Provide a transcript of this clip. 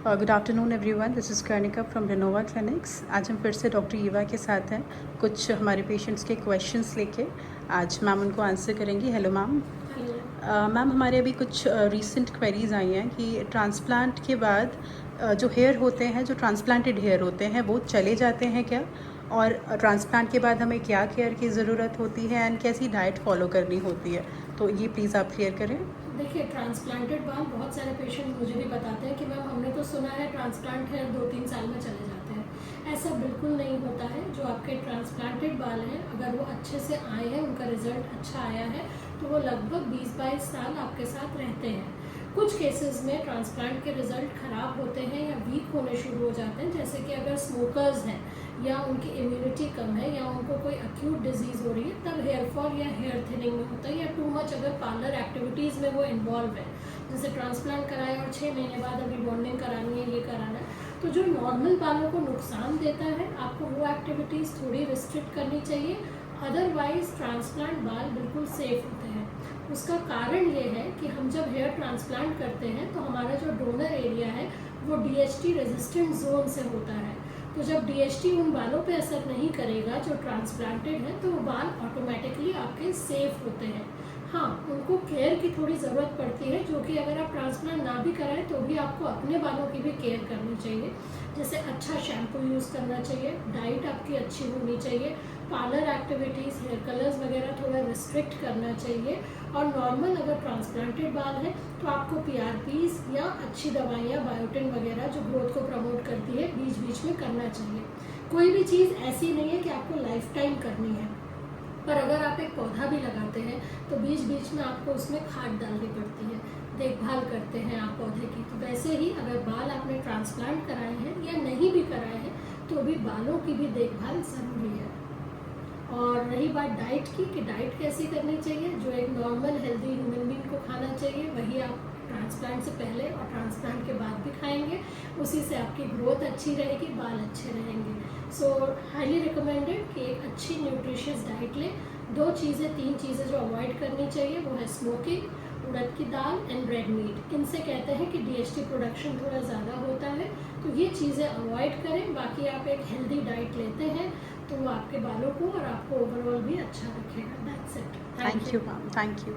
Good afternoon everyone, this is कर्णिका from Renova clinics. आज हम फिर से डॉक्टर ईवा के साथ हैं। कुछ हमारे पेशेंट्स के क्वेश्चंस लेके आज मैम उनको आंसर करेंगी। Hello ma'am. मैम, हमारे अभी कुछ रीसेंट क्वेरीज आई हैं कि ट्रांसप्लांट के बाद जो हेयर होते हैं, जो ट्रांसप्लांटेड हेयर होते हैं, वो चले जाते हैं क्या, और ट्रांसप्लांट के बाद हमें क्या केयर की ज़रूरत होती है एंड कैसी डाइट फॉलो करनी होती है, तो ये प्लीज़ आप क्लियर करें। देखिए, ट्रांसप्लांटेड बाल बहुत सारे पेशेंट मुझे भी बताते हैं कि मैम हमने तो सुना है ट्रांसप्लांट हेयर 2-3 साल में चले जाते हैं। ऐसा बिल्कुल नहीं होता है। जो आपके ट्रांसप्लांटेड बाल हैं, अगर वो अच्छे से आए हैं, उनका रिजल्ट अच्छा आया है, तो वो लगभग 20-22 साल आपके साथ रहते हैं। कुछ केसेस में ट्रांसप्लांट के रिजल्ट ख़राब होते हैं या वीक होने शुरू हो जाते हैं, जैसे कि अगर स्मोकर्स हैं या उनकी इम्यूनिटी कम है या उनको कोई अक्यूट डिजीज़ हो रही है, तब हेयर फॉल या हेयर थिनिंग में होता है, या टू मच अगर पार्लर एक्टिविटीज़ में वो इन्वॉल्व है, जैसे ट्रांसप्लांट कराया और 6 महीने बाद अभी बॉन्डिंग करानी है, ये कराना है, तो जो नॉर्मल बालों को नुकसान देता है, आपको वो एक्टिविटीज़ थोड़ी रिस्ट्रिक्ट करनी चाहिए। अदरवाइज ट्रांसप्लांट बाल बिल्कुल सेफ होते हैं। उसका कारण ये है कि हम जब हेयर ट्रांसप्लांट करते हैं तो हमारा जो डोनर एरिया है वो DHT रेजिस्टेंट जोन से होता है। तो जब DHT उन बालों पे असर नहीं करेगा जो ट्रांसप्लांटेड है, तो वो बाल ऑटोमेटिकली आपके सेफ होते हैं। हाँ, उनको केयर की थोड़ी ज़रूरत पड़ती है, जो कि अगर आप ट्रांसप्लांट ना भी कराएं तो भी आपको अपने बालों की भी केयर करनी चाहिए। जैसे अच्छा शैम्पू यूज़ करना चाहिए, डाइट आपकी अच्छी होनी चाहिए, पार्लर एक्टिविटीज़, हेयर कलर्स वगैरह थोड़ा रिस्ट्रिक्ट करना चाहिए, और नॉर्मल अगर ट्रांसप्लांटेड बाल है तो आपको PRPs या अच्छी दवाइयाँ, बायोटिन वगैरह जो ग्रोथ को प्रमोट करती है, बीच बीच में करना चाहिए। कोई भी चीज़ ऐसी नहीं है कि आपको लाइफ टाइम करनी है, पर अगर आप एक पौधा भी लगाते हैं तो बीच बीच में आपको उसमें खाद डालनी पड़ती है, देखभाल करते हैं आप पौधे की। तो वैसे ही अगर बाल आपने ट्रांसप्लांट कराए हैं या नहीं भी कराए हैं, तो भी बालों की भी देखभाल ज़रूरी है। और रही बात डाइट की, कि डाइट कैसी करनी चाहिए, जो एक नॉर्मल हेल्दी ह्यूमन बीइंग को खाना चाहिए, वही आप ट्रांसप्लांट से पहले और ट्रांसप्लांट के बाद भी खाएंगे। उसी से आपकी ग्रोथ अच्छी रहेगी, बाल अच्छे रहेंगे। सो हाईली रिकमेंडेड कि एक अच्छी न्यूट्रिशियस डाइट लें। 3 चीज़ें जो अवॉइड करनी चाहिए वो है स्मोकिंग, उड़द की दाल एंड रेड मीट। इनसे कहते हैं कि DHT प्रोडक्शन थोड़ा ज़्यादा होता है, तो ये चीज़ें अवॉइड करें। बाकी आप एक हेल्दी डाइट लेते हैं तो वो आपके बालों को और आपको ओवरऑल भी अच्छा रखेगा। That's it. Thank you ma'am, thank you.